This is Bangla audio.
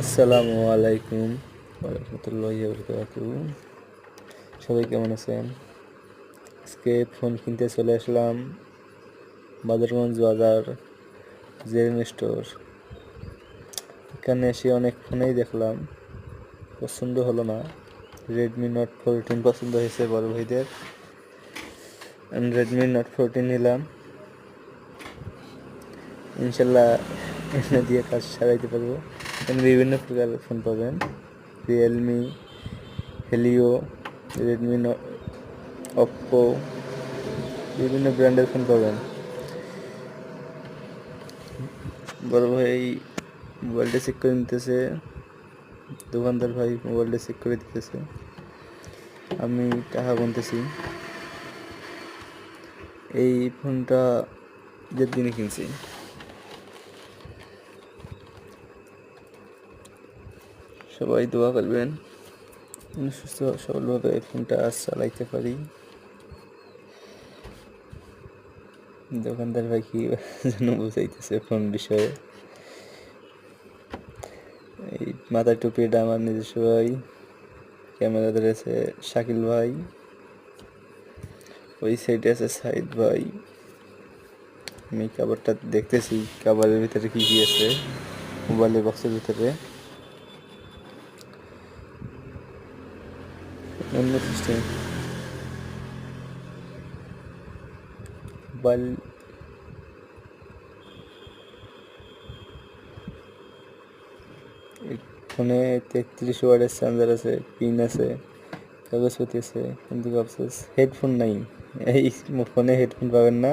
আসসালামু আলাইকুম ওয়া রাহমাতুল্লাহি ওয়া বারাকাতুহু। সবাই কেমন আছেন? আজকে ফোন কিনতে চলে আসলাম বাদরগঞ্জ বাজার জেরিন স্টোর। এখানে এসে অনেক ফোনেই দেখলাম, পছন্দ হলো না। রেডমি নোট 14 পছন্দ হয়েছে বড় ভাইদের। আমি রেডমি নোট 14 নিলাম। ইনশাল্লাহ এনে দিয়ে কাজ সারাইতে পারবো। এখানে বিভিন্ন প্রকারের ফোন পাবেন, রিয়েলমি, হেলিও, রেডমি, ওপ্পো, বিভিন্ন ব্র্যান্ডের ফোন পাবেন। বড় ভাই মোবাইলটা চেক করে নিতেছে, দোকানদার ভাই মোবাইলটা চেক করে দিতেছে, আমি টাকা গুনতেছি। এই ফোনটা ঈদের দিনে কিনছি। সবাই দোয়া করবেন সুস্থ সবলভাবে এই ফোনটা চালাইতে পারি। দোকানদার ভাই কি যেন বুঝাইতেছে ফোন বিষয়ে। এই মাথার টুপিটা আমার নিজস্ব ভাই, ক্যামেরা ধরেছে শাকিল ভাই, ওই সাইডে আছে সাইদ ভাই। আমি কাভারটা দেখতেছি, কাভারের ভিতরে কি কি আছে, মোবাইলের বক্সের ভিতরে অন্য সিস্টেম। মোবাইল ফোনে 33 ওয়াটের চার্জার আছে, পিন আছে, কাগজপত্র আছে, কিন্তু আফসোস হেডফোন নাই। এই ফোনে হেডফোন পাবেন না।